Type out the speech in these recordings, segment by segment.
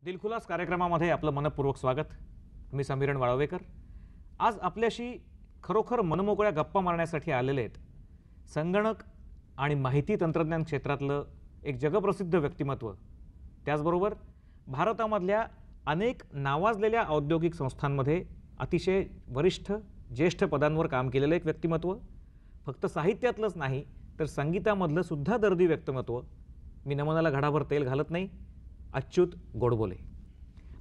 दिलखुलास कार्यक्रमामध्ये आपलं मनपूर्वक स्वागत. मी समीरण वाळवेकर. आज आपल्याशी खरोखर मनमोकळ्या गप्पा मारण्यासाठी आलेले आहेत संगणक आणि माहिती तंत्रज्ञान क्षेत्रातलं एक जगप्रसिद्ध व्यक्तिमत्व, त्याचबरोबर भारतामधल्या अनेक नावाजलेल्या औद्योगिक संस्थांमध्ये अतिशय वरिष्ठ ज्येष्ठ पदांवर काम केलेलं एक व्यक्तिमत्व, फक्त साहित्यातलंच नाही तर संगीतामधलं सुद्धा दर्दी व्यक्तिमत्व. मी नमनाला घडाभर तेल घालत नाही. अच्युत गोडबोले.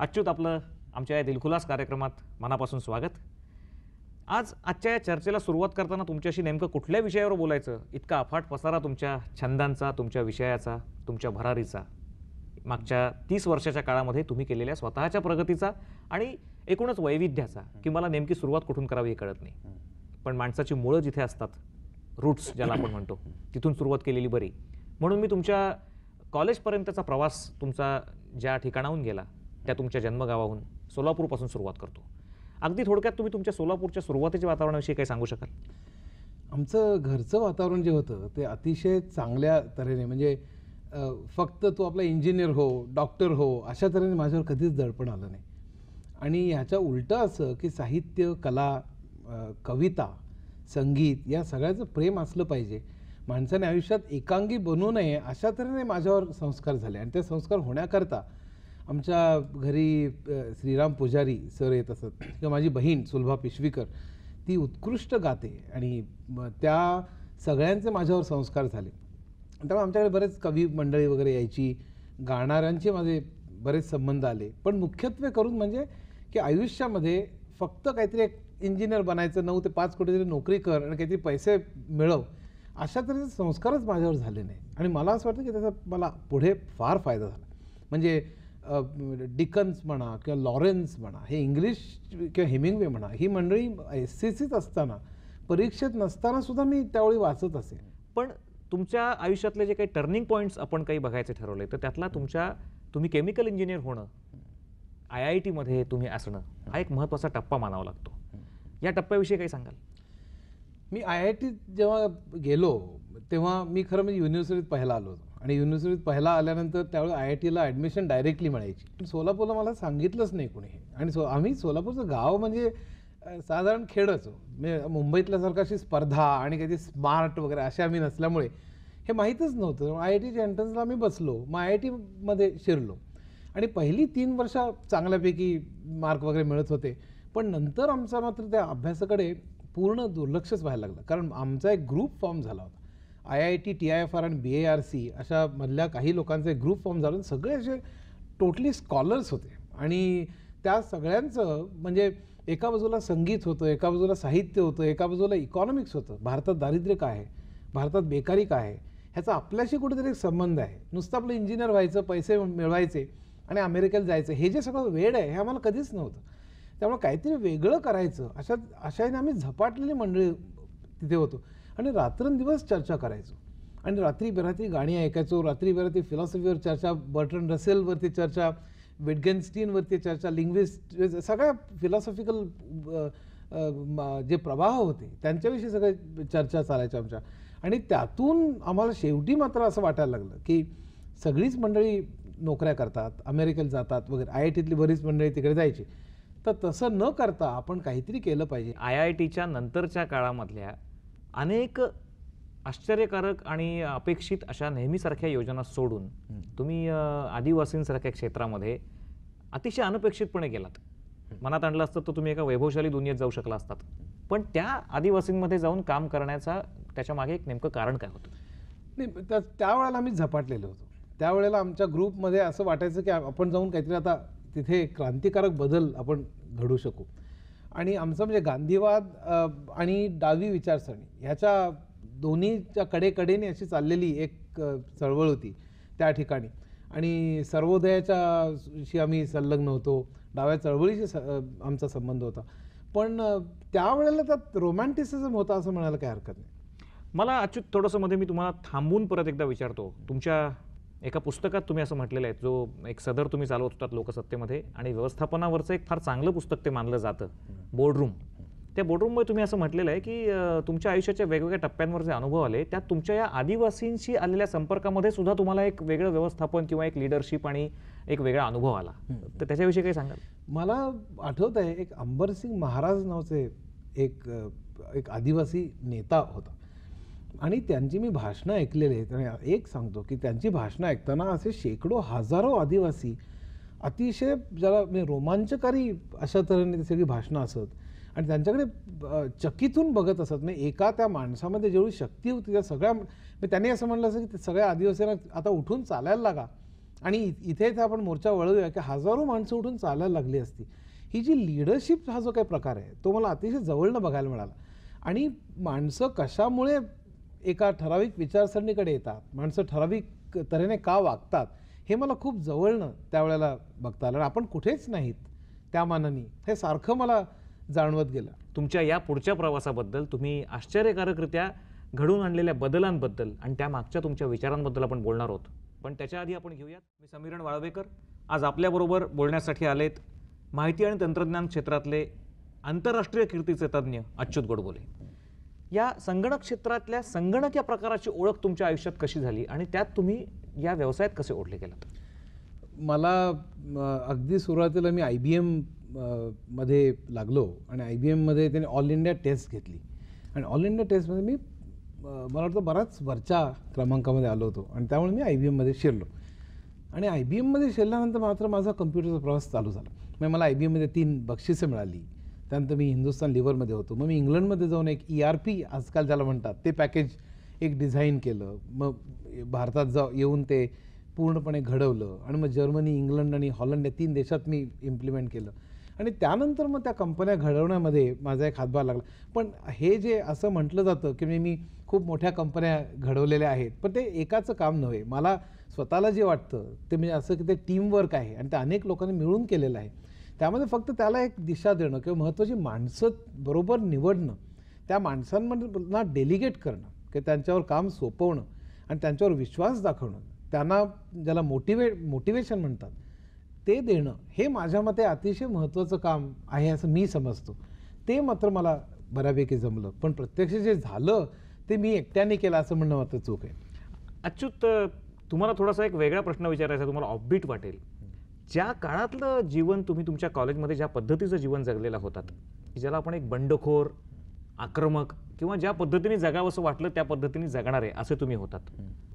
अच्युत, आपलं आमच्या या दिलखुलास कार्यक्रमात मनापासून स्वागत. आजच्या या चर्चेला सुरुवात करताना तुमच्याशी नेमकं कुठल्या विषयावर बोलायचं, इतका अफाट पसारा तुमच्या छंदांचा, तुमच्या विषयाचा, तुमच्या भरारीचा, मागच्या 30 वर्षाच्या काळामध्ये तुम्ही केलेल्या स्वतःच्या प्रगतीचा आणि एकूणच वैविध्याचा, की मला नेमकी सुरुवात कुठून करावी हे कळत नाही. पण माणसाची मुळं जिथे असतात, रूट्स ज्याला आपण म्हणतो, तिथून सुरुवात केलेली बरी. म्हणून मी तुमच्या कॉलेजपर्यंतचा प्रवास तुमचा ज्या ठिकाणाहून गेला त्या तुमच्या जन्मगावाहून सोलापूरपासून सुरुवात करतो. अगदी थोडक्यात तुम्ही तुमच्या सोलापूरच्या सुरुवातीच्या वातावरणाविषयी काही सांगू शकाल? आमचं घरचं वातावरण जे होतं ते अतिशय चांगल्या तऱ्हेने, म्हणजे फक्त तू आपला इंजिनियर हो, डॉक्टर हो अशा तऱ्हेने माझ्यावर कधीच दडपण आलं नाही. आणि ह्याच्या उलटं असं की साहित्य, कला, कविता, संगीत या सगळ्याचं प्रेम असलं पाहिजे. माणसाने आयुष्यात एकांगी बनू नये अशा तऱ्हेने माझ्यावर संस्कार झाले. आणि ते संस्कार होण्याकरता आमच्या घरी श्रीराम पुजारी सर येत असत, किंवा माझी बहीण सुलभा पिशवीकर, ती उत्कृष्ट गाते, आणि त्या सगळ्यांचे माझ्यावर संस्कार झाले. त्यामुळे आमच्याकडे बरेच कवी मंडळी वगैरे यायची, गाणाऱ्यांचे माझे बरेच संबंध आले. पण मुख्यत्वे करून म्हणजे की आयुष्यामध्ये फक्त काहीतरी एक इंजिनियर बनायचं, 9 ते 5 कुठेतरी नोकरी कर आणि काहीतरी पैसे मिळव, अशा तऱ्हेचे संस्कारच माझ्यावर झाले नाही. आणि मला असं वाटतं की त्याचा मला पुढे फार फायदा झाला. म्हणजे डिकन्स म्हणा किंवा लॉरेन्स म्हणा, हे इंग्लिश किंवा हेमिंग्वे म्हणा, ही मंडळी SCCत असताना, परीक्षेत नसताना सुद्धा मी त्यावेळी वाचत असे. पण तुमच्या आयुष्यातले जे काही टर्निंग पॉईंट्स आपण काही बघायचे ठरवले, तर त्यातला तुम्ही केमिकल इंजिनियर होणं, IITमध्ये तुम्ही असणं, हा एक महत्त्वाचा टप्पा मानावा लागतो. या टप्प्याविषयी काही सांगाल? मी IIT जेव्हा गेलो तेव्हा मी खरं म्हणजे युनिव्हर्सिटीत पहिला आलो होतो. आणि युनिव्हर्सिटीत पहिला आल्यानंतर त्यावेळी IITला ॲडमिशन डायरेक्टली मिळायची. सोलापूरला मला सांगितलंच नाही कोणी. आणि आम्ही सोलापूरचं गाव म्हणजे साधारण खेडच, म्हणजे मुंबईतल्यासारखं अशी स्पर्धा आणि काही स्मार्ट वगैरे असे आम्ही नसल्यामुळे हे माहीतच नव्हतं. IITच्या एंट्रन्सला आम्ही बसलो, मग IITमध्ये शिरलो आणि पहिली 3 वर्ष चांगल्यापैकी मार्क वगैरे मिळत होते. पण नंतर आमचा मात्र त्या अभ्यासाकडे पूर्ण दुर्लक्षच व्हायला लागलं. कारण आमचा एक ग्रुप फॉर्म झाला होता. IIT, TIFR आणि BARC अशा मधल्या काही लोकांचा एक ग्रुप फॉर्म झाला. सगळे असे टोटली स्कॉलर्स होते. आणि त्या सगळ्यांचं म्हणजे एका बाजूला संगीत होतं, एका बाजूला साहित्य होतं, एका बाजूला इकॉनॉमिक्स होतं. भारतात दारिद्र्य काय आहे, भारतात बेकारी काय आहे, ह्याचा आपल्याशी कुठेतरी एक संबंध आहे. नुसतं आपलं इंजिनियर व्हायचं, पैसे मिळवायचे आणि अमेरिकेला जायचं, हे जे सगळं वेड आहे हे आम्हाला कधीच नव्हतं. त्यामुळे काहीतरी वेगळं करायचं अशाने आम्ही झपाटलेली मंडळी तिथे होतो. आणि रात्रंदिवस चर्चा करायचो. आणि रात्री बेरात्री गाणी ऐकायचो, रात्री बेरात्री फिलॉसॉफीवर चर्चा, बर्ट्रंड रसेलवरती चर्चा, विटगेन्स्टीनवरती चर्चा, लिंग्विस्ट, सगळ्या फिलॉसॉफिकल जे प्रवाह होते त्यांच्याविषयी सगळ्या चर्चा चालायच्या आमच्या. आणि त्यातून आम्हाला शेवटी मात्र असं वाटायला लागलं की सगळीच मंडळी नोकऱ्या करतात, अमेरिकेला जातात वगैरे, IITतली बरीच मंडळी तिकडे जायची. तर तसं न करता आपण काहीतरी केलं पाहिजे. IITच्या नंतरच्या काळामधल्या अनेक आश्चर्यकारक आणि अपेक्षित अशा नेहमीसारख्या योजना सोडून तुम्ही आदिवासींसारख्या क्षेत्रामध्ये अतिशय अनपेक्षितपणे गेलात. मनात आणलं असतं तर तुम्ही एका वैभवशाली दुनियेत जाऊ शकला असतात. पण त्या आदिवासींमध्ये जाऊन काम करण्याचा त्याच्या मागे एक नेमकं कारण काय होतं? नाही, त्यावेळेला आम्ही झपाटलेलो होतो. त्यावेळेला आमच्या ग्रुपमध्ये असं वाटायचं की आपण जाऊन काहीतरी आता तिथे क्रांतिकारक बदल आपण घडू शकू. आणि आमचं म्हणजे गांधीवाद आणि डावी विचारसरणी ह्याच्या दोन्हीच्या कडेकडेने अशी चाललेली एक चळवळ होती त्या ठिकाणी. आणि सर्वोदयाच्याशी आम्ही संलग्न होतो, डाव्या चळवळीशी आमचा संबंध होता. पण त्यावेळेला त्यात रोमॅन्टिसिझम होता असं म्हणायला काही हरकत नाही. मला अच्युत थोडंसं मध्ये मी तुम्हाला थांबून परत एकदा विचारतो. तुमच्या एका पुस्तकात तुम्ही असं म्हटलेलं आहे, जो एक सदर तुम्ही चालवत होतात लोकसत्तेमध्ये, आणि व्यवस्थापनावरचं एक फार चांगलं पुस्तक ते मानलं जातं, बोर्डरूम. त्या बोर्डरूममध्ये तुम्ही असं म्हटलेलं आहे की तुमच्या आयुष्याच्या वेगवेगळ्या टप्प्यांवर जे अनुभव आले त्यात तुमच्या या आदिवासींशी आलेल्या संपर्कामध्ये सुद्धा तुम्हाला एक वेगळं व्यवस्थापन किंवा एक लिडरशिप आणि एक वेगळा अनुभव आला. तर त्याच्याविषयी काही सांगाल? मला आठवत आहे एक अंबरसिंग महाराज नावाचे एक एक आदिवासी नेता होता आणि त्यांची मी भाषणं ऐकलेली आहेत. आणि एक सांगतो की त्यांची भाषणं ऐकताना असे शेकडो हजारो आदिवासी अतिशय ज्याला म्हणजे रोमांचकारी अशा तऱ्हेने ती सगळी भाषणं असत आणि त्यांच्याकडे चकितून बघत असत. म्हणजे एका त्या माणसामध्ये जेवढी शक्ती होती त्या सगळ्या त्यांनी असं म्हणलं असं की सगळ्या आदिवासींना आता उठून चालायला लागा आणि इथे इथे आपण मोर्चा वळवूया की हजारो माणसं उठून चालायला लागली असती. ही जी लिडरशिप हा जो काही प्रकार आहे तो मला अतिशय जवळनं बघायला मिळाला. आणि माणसं कशामुळे एका ठराविक विचारसरणीकडे येतात, माणसं ठराविक तऱ्हेने का वागतात हे मला खूप जवळनं त्यावेळेला बघता आलं. आणि आपण कुठेच नाहीत त्या मानाने हे सारखं मला जाणवत गेलं. तुमच्या या पुढच्या प्रवासाबद्दल, तुम्ही आश्चर्यकारकरित्या घडून आणलेल्या बदलांबद्दल आणि त्या मागच्या तुमच्या विचारांबद्दल आपण बोलणार आहोत. पण त्याच्या आधी आपण घेऊयात, मी समीरण वाळवेकर आज आपल्याबरोबर बोलण्यासाठी आलेत माहिती आणि तंत्रज्ञान क्षेत्रातले आंतरराष्ट्रीय कीर्तीचे तज्ज्ञ अच्युत गोडबोले. या संगणक क्षेत्रातल्या संगणक या प्रकाराची ओळख तुमच्या आयुष्यात कशी झाली आणि त्यात तुम्ही या व्यवसायात कसे ओढले गेलात? मला अगदी सुरुवातीला मी IBM मध्ये लागलो आणि IBM मध्ये त्याने ऑल इंडिया टेस्ट घेतली आणि ऑल इंडिया टेस्टमध्ये मी मला वाटतं बराच वरच्या क्रमांकामध्ये आलो होतो आणि त्यामुळे मी IBM मध्ये शिरलो. आणि IBM मध्ये शिरल्यानंतर मात्र माझा कम्प्युटरचा प्रवास चालू झाला. मग मला IBM मध्ये 3 बक्षिसं मिळाली. त्यानंतर मी हिंदुस्तान लिव्हरमध्ये होतो. मग मी इंग्लंडमध्ये जाऊन एक ERP आजकाल ज्याला म्हणतात ते पॅकेज एक डिझाईन केलं. मग भारतात येऊन ते पूर्णपणे घडवलं आणि मग जर्मनी, इंग्लंड आणि हॉलंड या 3 देशात मी इम्प्लिमेंट केलं. आणि त्यानंतर मग त्या कंपन्या घडवण्यामध्ये माझा एक हातभार लागला. पण हे जे असं म्हटलं जातं की मी खूप मोठ्या कंपन्या घडवलेल्या आहेत, पण ते एकाचं काम नव्हे. मला स्वतःला जे वाटतं ते म्हणजे असं की ते टीमवर्क आहे आणि ते अनेक लोकांनी मिळून केलेलं आहे. त्यामध्ये फक्त त्याला एक दिशा देणं किंवा महत्त्वाची माणसं बरोबर निवडणं, त्या माणसांना डेलिगेट करणं की त्यांच्यावर काम सोपवणं आणि त्यांच्यावर विश्वास दाखवणं, त्यांना ज्याला मोटिवेशन म्हणतात ते देणं, हे माझ्या मते अतिशय महत्त्वाचं काम आहे असं मी समजतो. ते मात्र मला बऱ्यापैकी जमलं. पण प्रत्यक्ष जे झालं ते मी एकट्याने केलं असं म्हणणं मात्र चूक आहे. अच्युत, तुम्हाला थोडासा एक वेगळा प्रश्न विचारायचा, तुम्हाला ऑफबीट वाटेल. ज्या काळातलं जीवन तुम्ही तुमच्या कॉलेजमध्ये ज्या पद्धतीचं जीवन जगलेलं होतात, ज्याला आपण एक बंडखोर, आक्रमक किंवा ज्या पद्धतीने जगावंसं वाटलं त्या पद्धतीने जगणारे असे तुम्ही होतात.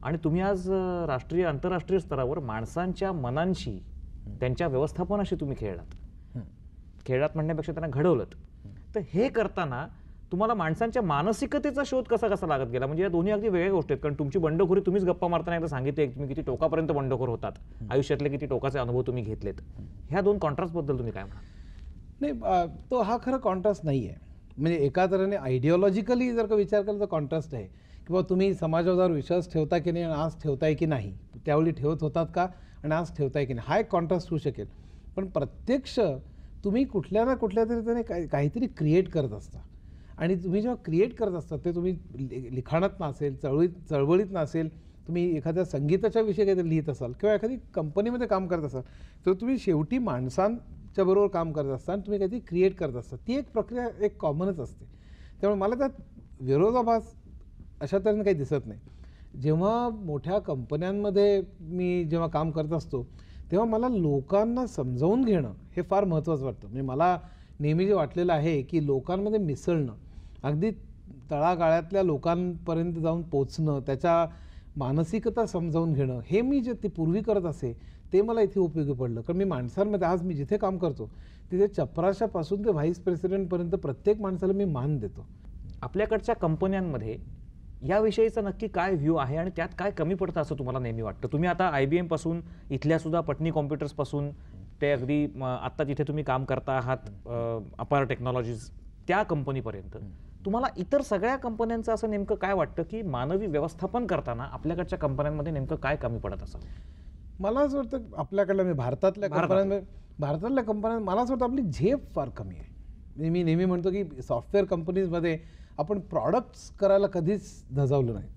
आणि तुम्ही आज राष्ट्रीय आंतरराष्ट्रीय स्तरावर माणसांच्या मनांशी, त्यांच्या व्यवस्थापनाशी तुम्ही खेळलात म्हणण्यापेक्षा त्यांना घडवलंत. तर हे करताना तुम्हाला माणसांच्या मानसिकतेचा शोध कसा लागत गेला? म्हणजे या दोन्ही अगदी वेगळ्या गोष्टी आहेत. कारण तुमची बंडखोरी तुम्हीच गप्पा मारताना एकदा सांगितले, तुम्ही किती टोकापर्यंत बंडखोर होतात, आयुष्यातले किती टोकाचे अनुभव तुम्ही घेतलेत. ह्या 2 कॉन्ट्रास्टबद्दल तुम्ही काय म्हणाल? नाही, तो हा खरं कॉन्ट्रास्ट नाही आहे. म्हणजे एका तऱ्हेने आयडिओलॉजिकली जर का विचार केला तर कॉन्ट्रास्ट आहे की बाबा तुम्ही समाजावर विश्वास ठेवता की नाही आणि आज ठेवताय की नाही, त्यावेळी ठेवत होतात का आणि आज ठेवताय की नाही, हा एक कॉन्ट्रास्ट होऊ शकेल. पण प्रत्यक्ष तुम्ही कुठल्या ना कुठल्या तरी त्याने काहीतरी क्रिएट करत असता आणि तुम्ही जेव्हा क्रिएट करत असता ते तुम्ही लिखाणात नसेल, चळवळीत नसेल, तुम्ही एखाद्या संगीताच्या विषयी काहीतरी लिहित असाल किंवा एखादी कंपनीमध्ये काम करत असाल, तर तुम्ही शेवटी माणसांच्या बरोबर काम करत असता आणि तुम्ही काहीतरी क्रिएट करत असता. ती एक प्रक्रिया एक कॉमनच असते. त्यामुळे मला त्यात विरोधाभास अशा तऱ्हेने काही दिसत नाही. जेव्हा मोठ्या कंपन्यांमध्ये मी जेव्हा काम करत असतो तेव्हा मला लोकांना समजावून घेणं हे फार महत्त्वाचं वाटतं. म्हणजे मला नेहमी जे वाटलेलं आहे की लोकांमध्ये मिसळणं, अगदी तळागाळातल्या लोकांपर्यंत जाऊन पोचणं, त्याच्या मानसिकता समजावून घेणं, हे मी जे ते पूर्वी करत असे ते मला इथे उपयोगी पडलं. कारण मी माणसांमध्ये आज मी जिथे काम करतो तिथे चपराशापासून ते व्हाईस प्रेसिडेंटपर्यंत प्रत्येक माणसाला मी मान देतो. आपल्याकडच्या कंपन्यांमध्ये याविषयीचा नक्की काय व्ह्यू आहे आणि त्यात काय कमी पडतं असं तुम्हाला नेहमी वाटतं? तुम्ही आता IBM पासून, इथल्या सुद्धा पटनी कॉम्प्युटर्स पासून ते अगदी आत्ता जिथे तुम्ही काम करता आहात अपार टेक्नॉलॉजीज त्या कंपनीपर्यंत, तुम्हाला इतर सगळ्या कंपन्यांचं असं नेमकं काय वाटतं की मानवी व्यवस्थापन करताना आपल्याकडच्या कंपन्यांमध्ये नेमकं काय कमी पडत असावं? मला असं वाटतं आपल्याकडल्या म्हणजे भारतातल्या कंपन्या मला असं वाटतं आपली झेप फार कमी आहे. मी नेहमी म्हणतो की सॉफ्टवेअर कंपनीजमध्ये आपण प्रॉडक्ट्स करायला कधीच धजावलं नाही.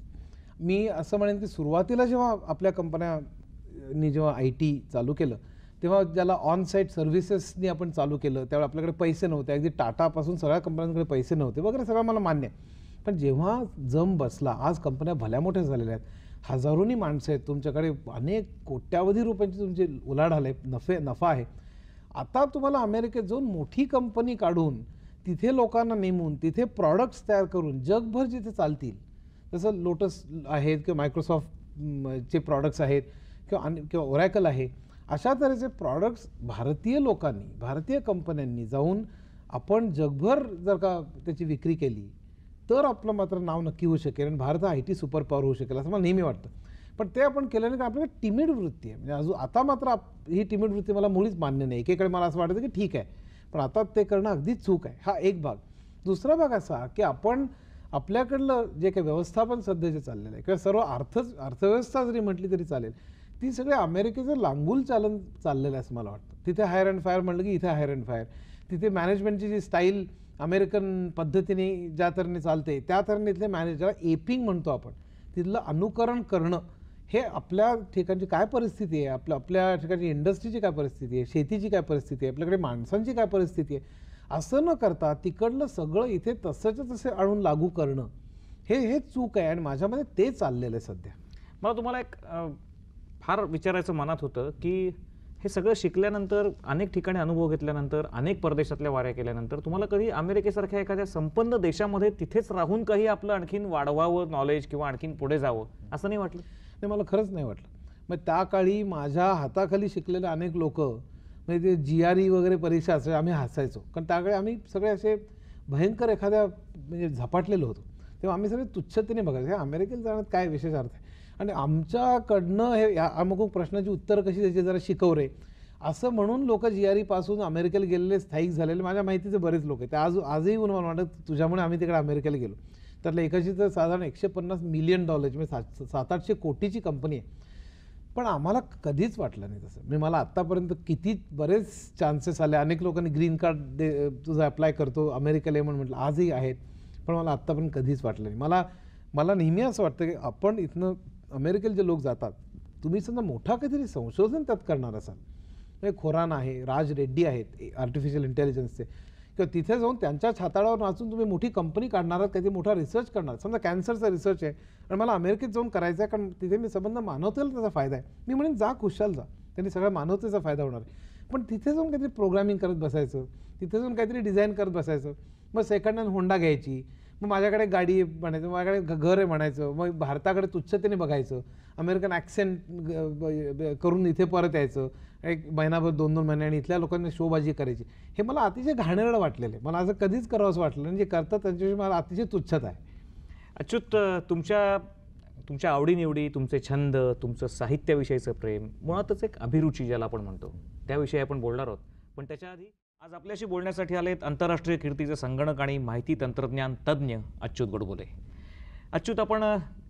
मी असं म्हणेन की सुरुवातीला जेव्हा आपल्या कंपन्यांनी जेव्हा IT चालू केलं तेव्हा ज्याला ऑन साईट सर्व्हिसेसनी आपण चालू केलं त्यावेळी आपल्याकडे पैसे नव्हते. अगदी टाटापासून सगळ्या कंपन्यांकडे पैसे नव्हते वगैरे सगळं मला मान्य आहे. पण जेव्हा जम बसला, आज कंपन्या भल्या मोठ्या झालेल्या आहेत, हजारोनी माणसं आहेत, तुमच्याकडे अनेक कोट्यावधी रुपयांची तुमची उलाढाल आहे, नफा आहे. आता तुम्हाला अमेरिकेत जाऊन मोठी कंपनी काढून तिथे लोकांना नेमून तिथे प्रॉडक्ट्स तयार करून जगभर जिथे चालतील, जसं लोटस आहेत किंवा मायक्रोसॉफ्टचे प्रॉडक्ट्स आहेत किंवा ओरॅकल आहे, अशा तऱ्हेचे प्रॉडक्ट्स भारतीय लोकांनी, भारतीय कंपन्यांनी जाऊन आपण जगभर जर का त्याची विक्री केली तर आपलं मात्र नाव नक्की होऊ शकेल आणि भारत हा IT सुपर पॉवर होऊ शकेल असं मला नेहमी वाटतं. पण ते आपण केलं नाही, कारण आपल्याला टिमिड वृत्ती आहे. म्हणजे अजून आता मात्र ही टिमिड वृत्ती मला मुळीच मान्य नाही. एकीकडे मला असं वाटतं की ठीक आहे, पण आता ते करणं अगदीच चूक आहे. हा एक भाग. दुसरा भाग असा की आपण आपल्याकडलं जे काही व्यवस्थापन सध्या जे चाललेलं आहे किंवा सर्व अर्थव्यवस्था जरी म्हटली तरी चालेल, ती सगळी अमेरिकेचं लांगुल चालन चाललेलं आहे असं मला वाटतं. तिथे हायर अँड फायर म्हणलं की इथे हायर अँड फायर. तिथे मॅनेजमेंटची जी स्टाईल अमेरिकन पद्धतीने ज्या तऱ्हेने चालते त्या तऱ्हेने इथले मॅनेजर एपिंग म्हणतो आपण, तिथलं अनुकरण करणं हे आपल्या ठिकाणची काय परिस्थिती आहे, आपल्या ठिकाणची इंडस्ट्रीची काय परिस्थिती आहे, शेतीची काय परिस्थिती आहे, आपल्याकडे माणसांची काय परिस्थिती आहे, असं न करता तिकडलं सगळं इथे तसंच्या तसे आणून लागू करणं हे चूक आहे. आणि माझ्यामध्ये ते चाललेलं आहे सध्या. मला तुम्हाला एक फार विचारायचं मनात होतं की हे सगळं शिकल्यानंतर, अनेक ठिकाणी अनुभव घेतल्यानंतर, अनेक परदेशातल्या वाऱ्या केल्यानंतर तुम्हाला कधी अमेरिकेसारख्या एखाद्या संपन्न देशामध्ये तिथेच राहून काही आपलं आणखीन वाढवावं नॉलेज किंवा आणखीन पुढे जावं असं नाही वाटलं? नाही, मला खरंच नाही वाटलं. मग त्या काळी माझ्या हाताखाली शिकलेले अनेक लोक, म्हणजे ते GRE वगैरे परीक्षा असायच्या, आम्ही हसायचो, कारण त्याकडे आम्ही सगळे असे भयंकर एखाद्या म्हणजे झपाटलेलो होतो. तेव्हा आम्ही सगळे तुच्छतेने बघायचो, हे अमेरिकेला जाण्यात काय विशेष अर्थ आहे. आणि आमच्याकडनं हे अमुक प्रश्नाची उत्तरं कशी द्यायची जरा शिकव रे असं म्हणून लोक GRE पासून अमेरिकेला गेलेले, स्थायिक झालेले माझ्या माहितीचे बरेच लोक आहेत. ते आजही मला वाटतं तुझ्यामुळे आम्ही तिकडे अमेरिकेला गेलो. त्यातल्या एकाची तर साधारण $150 मिलियन म्हणजे 700-800 कोटीची कंपनी आहे. पण आम्हाला कधीच वाटलं नाही तसं. म्हणजे मला आत्तापर्यंत बरेच चान्सेस आले, अनेक लोकांनी ग्रीन कार्ड तुझं अप्लाय करतो अमेरिकेला ये म्हणून म्हटलं, आजही आहेत. पण मला आत्तापर्यंत कधीच वाटलं नाही. मला नेहमी असं वाटतं की आपण इथनं अमेरिकेला जे लोक जातात, तुम्ही समजा मोठा काहीतरी संशोधन त्यात करणार असाल, म्हणजे खोरान आहे, राज रेड्डी आहेत आर्टिफिशियल इंटेलिजन्सचे, किंवा तिथे जाऊन त्यांच्या छाताडावर नाचून तुम्ही मोठी कंपनी काढणार आहात, काहीतरी मोठा रिसर्च करणार. समजा कॅन्सरचा रिसर्च आहे आणि मला अमेरिकेत जाऊन करायचं आहे, कारण तिथे मी संबंध मानवतेला त्याचा फायदा आहे. मी म्हणेन जा, खुशाल जा, त्यांनी सगळ्या मानवतेचा फायदा होणार आहे. पण तिथे जाऊन काहीतरी प्रोग्रामिंग करत बसायचं, तिथे जाऊन काहीतरी डिझाईन करत बसायचं, मग सेकंड हँड होंडा घ्यायची, मग माझ्याकडे गाडी आहे म्हणायचं, माझ्याकडे घर आहे म्हणायचं, मग भारताकडे तुच्छतेने बघायचं, अमेरिकन ॲक्सेंट करून इथे परत यायचं, एक महिनाभर 2-2 महिने, आणि इथल्या लोकांनी शोबाजी करायची. हे मला अतिशय घाणेरडं वाटलेलं आहे. मला असं कधीच करावं असं वाटलं नाही. जे करतात त्यांच्याविषयी मला अतिशय तुच्छता आहे. अच्युत, तुमच्या आवडीनिवडी, तुमचे छंद, तुमचं साहित्याविषयीचं प्रेम, मुळातच एक अभिरुची ज्याला आपण म्हणतो, त्याविषयी आपण बोलणार आहोत. पण त्याच्या आधी आज आपल्याशी बोलण्यासाठी आलेत आंतरराष्ट्रीय कीर्तीचे संगणक आणि माहिती तंत्रज्ञान तज्ज्ञ अच्युत गोडबोले. अच्युत, आपण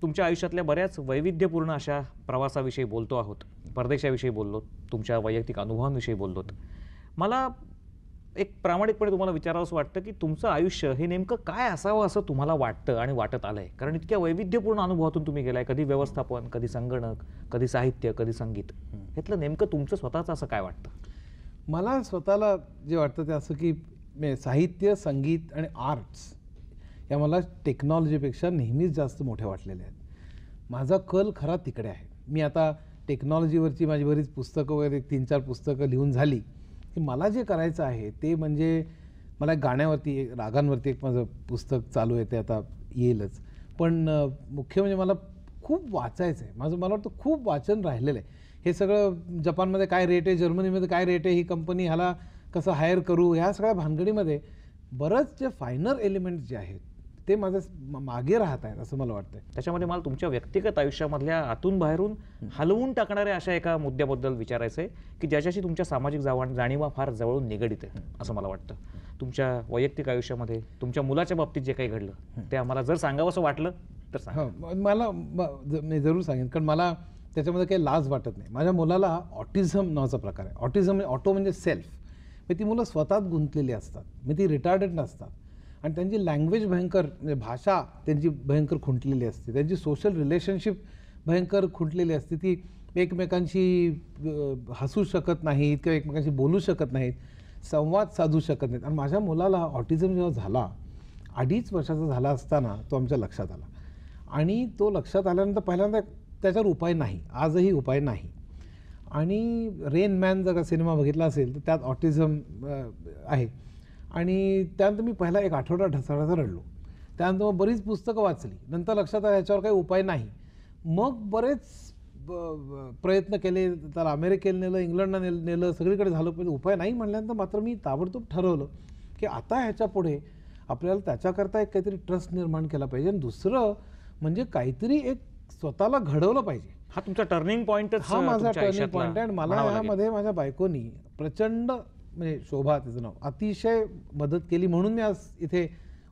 तुमच्या आयुष्यातल्या बऱ्याच वैविध्यपूर्ण अशा प्रवासाविषयी बोलतो आहोत, परदेशाविषयी बोललो, तुमच्या वैयक्तिक अनुभवांविषयी बोललो. मला एक प्रामाणिकपणे तुम्हाला विचारावंसं वाटतं की तुमचं आयुष्य हे नेमकं काय असावं असं तुम्हाला वाटतं आणि वाटत आलंय, कारण इतक्या वैविध्यपूर्ण अनुभवातून तुम्ही गेलाय. कधी व्यवस्थापन, कधी संगणक, कधी साहित्य, कधी संगीत. ह्यातलं नेमकं तुमचं स्वतःचं असं काय वाटतं? मला स्वतःला जे वाटतं ते असं की साहित्य, संगीत आणि आर्ट्स या मला टेक्नॉलॉजीपेक्षा नेहमीच जास्त मोठे वाटलेले आहेत. माझा कल खरा तिकडे आहे. मी आता टेक्नॉलॉजीवरची माझी बरीच पुस्तकं वगैरे 3-4 पुस्तकं लिहून झाली की मला जे करायचं आहे ते म्हणजे मला गाण्यावरती, रागांवरती एक माझं पुस्तक चालू आहे, ते आता येईलच. पण मुख्य म्हणजे मला खूप वाचायचं आहे. मला वाटतं खूप वाचन राहिलेलं आहे. हे सगळं जपानमध्ये काय रेट आहे, जर्मनीमध्ये काय रेट आहे, ही कंपनी ह्याला कसं हायर करू, ह्या सगळ्या भानगडीमध्ये बरंच जे फायनर एलिमेंट्स जे आहेत ते माझं मागे राहत आहेत असं मला वाटतं. त्याच्यामध्ये मला तुमच्या व्यक्तिगत आयुष्यामधल्या आतून बाहेरून हलवून टाकणाऱ्या अशा एका मुद्द्याबद्दल विचारायचं आहे की ज्याच्याशी तुमच्या सामाजिक जाणीवा फार जवळून निगडीत आहे असं मला वाटतं. तुमच्या वैयक्तिक आयुष्यामध्ये तुमच्या मुलाच्या बाबतीत जे काही घडलं ते आम्हाला जर सांगावंसं वाटलं तर सांगा. मला मी जरूर सांगेन, कारण मला त्याच्यामध्ये काही लाज वाटत नाही. माझ्या मुलाला ऑटिझम नावाचा प्रकार आहे. ऑटिझम ऑटो म्हणजे सेल्फ, म्हणजे ती मुलं स्वतःत गुंतलेली असतात, म्हणजे ती रिटार्डेड नसतात, आणि त्यांची लँग्वेज भयंकर, म्हणजे भाषा त्यांची भयंकर खुंटलेली असते, त्यांची सोशल रिलेशनशिप भयंकर खुंटलेली असते, ती एकमेकांशी हसू शकत नाहीत किंवा एकमेकांशी बोलू शकत नाहीत, संवाद साधू शकत नाहीत. आणि माझ्या मुलाला ऑटिझम जेव्हा झाला, 2.5 वर्षाचा झाला असताना तो आमच्या लक्षात आला. आणि तो लक्षात आल्यानंतर पहिल्यांदा त्याच्यावर उपाय नाही, आजही उपाय नाही. आणि रेन मॅन जर का सिनेमा बघितला असेल तर त्यात ऑटिझम आहे. आणि त्यानंतर मी पहिला एक आठवडा ढसाढसा रडलो. त्यानंतर मग बरीच पुस्तकं वाचली. नंतर लक्षात आलं याच्यावर काही उपाय नाही. मग बरेच प्रयत्न केले, त्याला अमेरिकेला नेलं, इंग्लंडला नेलं, सगळीकडे झालं, पण उपाय नाही म्हणल्यानंतर मात्र मी ताबडतोब ठरवलं की आता ह्याच्यापुढे आपल्याला त्याच्याकरता एक काहीतरी ट्रस्ट निर्माण केला पाहिजे. आणि दुसरं म्हणजे काहीतरी एक स्वतःला घडवलं पाहिजे. हा तुमचा टर्निंग पॉईंटच हा माझा टर्निंग पॉईंट आहे. आणि मला यामध्ये माझ्या बायकोनी प्रचंड, म्हणजे शोभा तिचं नाव, अतिशय मदत केली, म्हणून मी आज इथे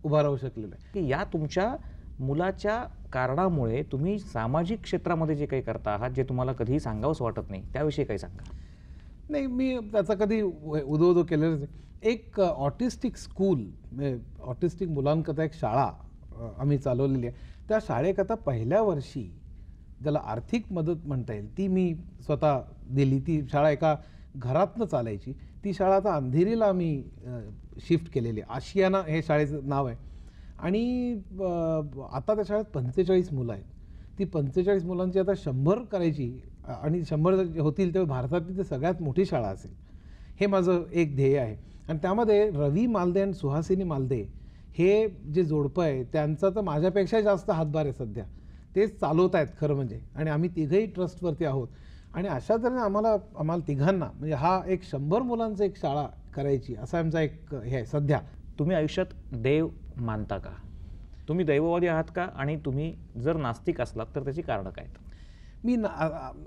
उभा राहू शकलेलो आहे. की या तुमच्या मुलाच्या कारणामुळे तुम्ही सामाजिक क्षेत्रामध्ये जे काही करता आहात, जे तुम्हाला कधीही सांगावंसं वाटत नाही, त्याविषयी काही सांगा. नाही, मी त्याचा कधी उदो केलेलंच नाही. एक ऑटिस्टिक स्कूल, म्हणजे ऑटिस्टिक मुलांकरता एक शाळा आम्ही चालवलेली आहे. त्या शाळेकरता पहिल्या वर्षी ज्याला आर्थिक मदत म्हणता येईल ती मी स्वतः दिली. ती शाळा एका घरातनं चालायची. ती शाळा आता अंधेरीला आम्ही शिफ्ट केलेली आहे. आशियाना हे शाळेचं नाव आहे. आणि आता त्या शाळेत 45 मुलं आहेत. ती 45 मुलांची आता 100 करायची, आणि 100 होतील तेव्हा भारतातली ती सगळ्यात मोठी शाळा असेल, हे माझं एक ध्येय आहे. आणि त्यामध्ये रवी मालदे आणि सुहासिनी मालदे हे जे जोडपं आहे त्यांचा तर माझ्यापेक्षा जास्त हातभार आहे सध्या. तेच चालवत आहेत खरं म्हणजे. आणि आम्ही तिघंही ट्रस्टवरती आहोत. आणि अशा तऱ्हेने आम्हाला तिघांना म्हणजे हा एक 100 मुलांचं एक शाळा करायची असा आमचा एक हे आहे सध्या. तुम्ही आयुष्यात देव मानता का? तुम्ही दैववादी आहात का? आणि तुम्ही जर नास्तिक असलात तर त्याची कारणं काय? मी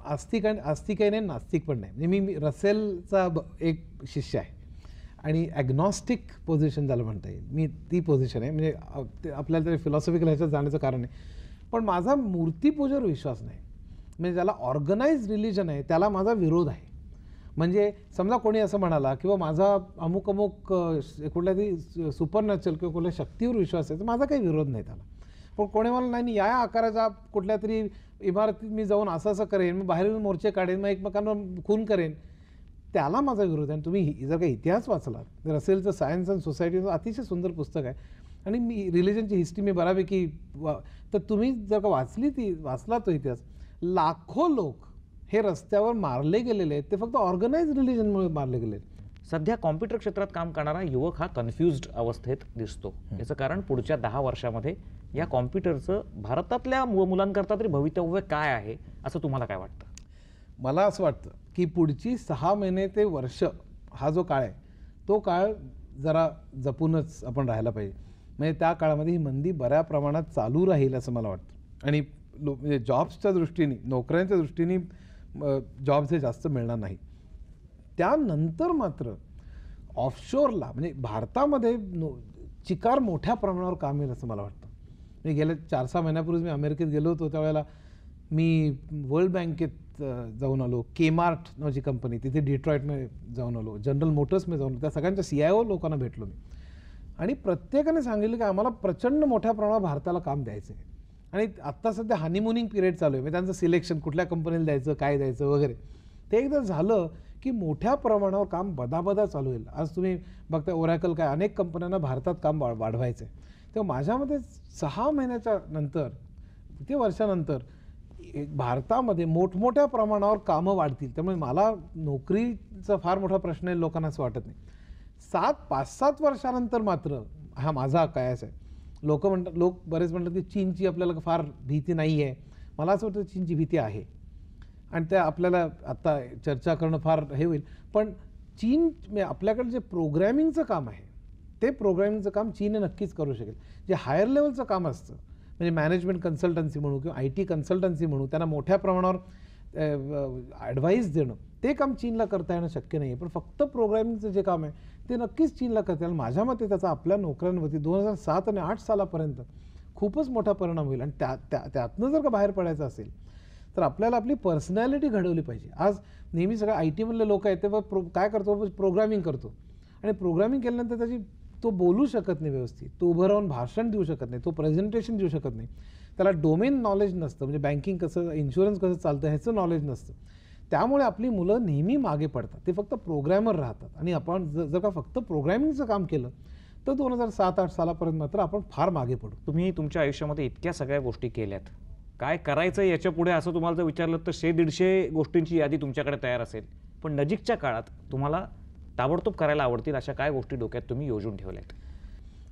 आस्तिक आहे नाही, नास्तिक पण नाही. म्हणजे मी रसेलचा एक शिष्य आहे. आणि ॲग्नॉस्टिक पोझिशन ज्याला म्हणता येईल, मी ती पोझिशन आहे. म्हणजे आपल्याला तरी फिलॉसॉफिकल ह्याच्यात जाण्याचं कारण आहे. पण माझा मूर्तीपूजेवर विश्वास नाही. म्हणजे ज्याला ऑर्गनाइज रिलिजन आहे त्याला माझा विरोध आहे. म्हणजे समजा कोणी असं म्हणाला किंवा माझा अमुक कुठल्या तरी सुपरनॅचरल किंवा कुठल्या शक्तीवर विश्वास आहे तर माझा काही विरोध नाही त्याला. पण कोणी मला नाही या आकाराच्या कुठल्या तरी इमारतीत मी जाऊन असं करेन, मी बाहेर मोर्चे काढेन, मग एकमेकांना खून करेन, त्याला माझा विरोध आहे. आणि तुम्ही जर काही इतिहास वाचलात, रसेलचं सायन्स अँड सोसायटीचं अतिशय सुंदर पुस्तक आहे. आणि मी रिलिजनची हिस्ट्री मी बऱ्यापैकी तर तुम्ही जर का वाचला तो इतिहास, लाखो लोक हे रस्त्यावर मारले गेलेले आहेत, ते फक्त ऑर्गनाइज रिलिजनमुळे मारले गेले. सध्या कॉम्प्युटर क्षेत्रात काम करणारा युवक हा कन्फ्युज्ड अवस्थेत दिसतो. याचं कारण पुढच्या 10 वर्षामध्ये या कॉम्प्युटरचं भारतातल्या मुलांकरता तरी भवितव्य काय आहे असं तुम्हाला काय वाटतं? मला असं वाटतं की पुढची 6 महिने ते वर्ष हा जो काळ आहे तो काळ जरा जपूनच आपण राहायला पाहिजे. म्हणजे त्या काळामध्ये ही मंदी बऱ्या प्रमाणात चालू राहील असं मला वाटतं. आणि म्हणजे जॉब्सच्या दृष्टीने, नोकऱ्यांच्या दृष्टीने जॉब्स हे जास्त मिळणार नाही. त्यानंतर मात्र ऑफशोरला म्हणजे भारतामध्ये चिकार मोठ्या प्रमाणावर काम येईल असं मला वाटतं. मी गेल्या 4-6 महिन्यापूर्वी मी अमेरिकेत गेलो होतो. त्यावेळेला मी वर्ल्ड बँकेत जाऊन आलो, केमार्ट नावाची कंपनी तिथे डिट्रॉइटमध्ये जाऊन आलो, जनरल मोटर्समध्ये जाऊन आलो, त्या सगळ्यांच्या CIO लोकांना भेटलो मी. आणि प्रत्येकाने सांगितलं की आम्हाला प्रचंड मोठ्या प्रमाणावर भारताला काम द्यायचं आहे. आणि आत्ता सध्या हनीमुनिंग पिरियड चालू आहे. म्हणजे त्यांचं सिलेक्शन कुठल्या कंपनीला द्यायचं, काय द्यायचं वगैरे, ते एकदा झालं की मोठ्या प्रमाणावर काम बदाबदा चालू होईल. आज तुम्ही बघता ओरॅकल काय अनेक कंपन्यांना भारतात काम वाढवायचं आहे. तेव्हा माझ्यामध्ये 6 महिन्याच्या नंतर किती वर्षानंतर भारतामध्ये मोठमोठ्या प्रमाणावर कामं वाढतील. त्यामुळे मला नोकरीचा फार मोठा प्रश्न आहे लोकांना असं वाटत नाही. 5-7 वर्षानंतर मात्र हा माझा कयास आहे. लोक बरेच म्हणतात की चीनची आपल्याला फार भीती नाही आहे. मला असं वाटतं चीनची भीती आहे. आणि त्या आपल्याला आत्ता चर्चा करणं फार हे होईल. पण चीन आपल्याकडे जे प्रोग्रॅमिंगचं काम आहे ते प्रोग्रॅमिंगचं काम चीन नक्कीच करू शकेल. जे हायर लेवलचं काम असतं म्हणजे मॅनेजमेंट कन्सल्टन्सी म्हणू किंवा IT कन्सल्टन्सी म्हणू, त्यांना मोठ्या प्रमाणावर ॲडवाईस देणं ते काम चीनला करता येणं शक्य नाही आहे. पण फक्त प्रोग्रॅमिंगचं जे काम आहे ते नक्कीच चीनला करता येईल. माझ्या मते त्याचा आपल्या नोकऱ्यांवरती 2007 आणि 8 सालापर्यंत खूपच मोठा परिणाम होईल. आणि त्यातनं जर का बाहेर पडायचं असेल तर आपल्याला आपली पर्सनॅलिटी घडवली पाहिजे. आज नेहमी सगळ्या IT मधले लोक आहेत ते काय करतो, प्रोग्रामिंग करतो. आणि प्रोग्रामिंग केल्यानंतर तो बोलू शकत नाही व्यवस्थित, तो उभं राहून भाषण देऊ शकत नाही, तो प्रेझेंटेशन देऊ शकत नाही, त्याला डोमेन नॉलेज नसतं, म्हणजे बँकिंग कसं, इन्शुरन्स कसं चालतं ह्याचं नॉलेज नसतं. त्यामुळे आपली मुलं नेहमी मागे पडतात. ते फक्त प्रोग्रॅमर राहतात. आणि आपण जर का फक्त प्रोग्रॅमिंगचं काम केलं तर 2007-8 सालापर्यंत मात्र आपण फार मागे पडू. तुम्ही तुमच्या आयुष्यामध्ये इतक्या सगळ्या गोष्टी केल्यात, काय करायचं याच्या पुढे असं तुम्हाला जर विचारलं तर 100-150 गोष्टींची यादी तुमच्याकडे तयार असेल. पण नजीकच्या काळात तुम्हाला ताबडतोब करायला आवडतील अशा काय गोष्टी डोक्यात तुम्ही योजून ठेवल्यात?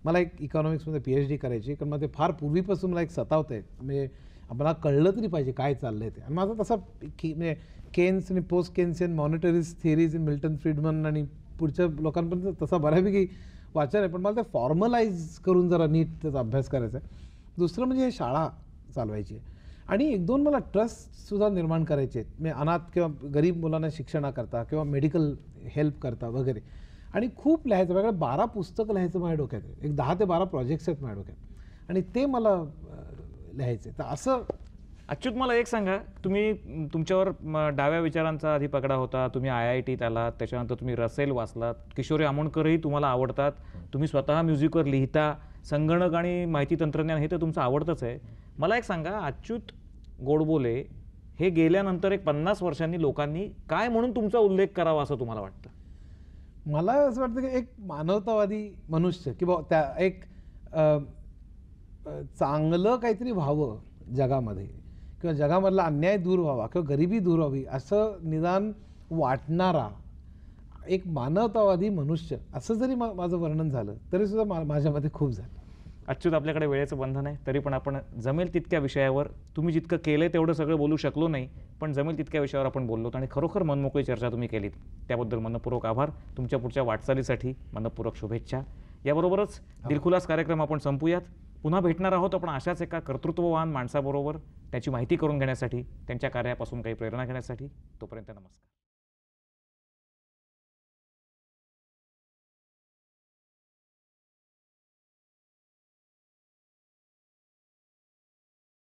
मला एक इकॉनॉमिक्समध्ये PhD करायची, कारण मला ते फार पूर्वीपासून मला एक सतावत आहे. म्हणजे मला कळलं तरी पाहिजे काय चाललंय ते. आणि माझा तसा म्हणजे केन्स आणि post Keynesian monetary theories in Milton Friedman आणि पुढच्या लोकांपर्यंत तसा बऱ्यापैकी वाचन आहे, पण मला ते फॉर्मलाइज करून जरा नीट त्याचा अभ्यास करायचा आहे. दुसरं म्हणजे हे शाळा चालवायची आहे आणि 1-2 मला ट्रस्टसुद्धा निर्माण करायचे आहेत. म्हणजे अनाथ किंवा गरीब मुलांना शिक्षणाकरता किंवा मेडिकल हेल्प करता वगैरे. आणि खूप लिहायचं, वेगळं 12 पुस्तकं लिहायचं माझ्या डोक्यात आहे. एक 10 ते 12 प्रोजेक्ट्स आहेत माझ्या डोक्यात आणि ते मला लिहायचे. तर असं अच्युत, मला एक सांगा, तुम्ही तुमच्यावर डाव्या विचारांचा आधी पगडा होता, तुम्ही IITत आलात, त्याच्यानंतर तुम्ही रसेल वाचलात, किशोरी आमोणकरही तुम्हाला आवडतात, तुम्ही स्वतः म्युझिकवर लिहिता, संगणक आणि माहिती तंत्रज्ञान हे तर तुमचं आवडतंच आहे. मला एक सांगा, अच्युत गोडबोले हे गेल्यानंतर एक 50 वर्षांनी लोकांनी काय म्हणून तुमचा उल्लेख करावा असं तुम्हाला वाटतं? मला असं वाटतं की एक मानवतावादी मनुष्य किंवा त्या एक चांगलं काहीतरी व्हावं जगामध्ये किंवा जगामधला अन्याय दूर व्हावा किंवा गरिबी दूर व्हावी असं निदान वाटणारा एक मानवतावादी मनुष्य असं जरी माझं वर्णन झालं तरी सुद्धा माझ्यामध्ये खूप झालं. अच्युत, आपल्याकडे वेळेचं बंधन आहे, तरी पण आपण जमेल तितक्या विषयावर, तुम्ही जितकं केलंय तेवढं सगळं बोलू शकलो नाही, पण जमेल तितक्या विषयावर आपण बोललो आणि खरोखर मनमोकळी चर्चा तुम्ही केलीत. त्याबद्दल मनपूर्वक आभार. तुमच्या पुढच्या वाटचालीसाठी मनपूर्वक शुभेच्छा. याबरोबरच दिलखुलास कार्यक्रम आपण संपूयात. पुन्हा भेटणार आहोत आपण अशाच एका कर्तृत्ववान माणसाबरोबर, त्याची माहिती करून घेण्यासाठी, त्यांच्या कार्यापासून काही प्रेरणा घेण्यासाठी. तोपर्यंत नमस्कार.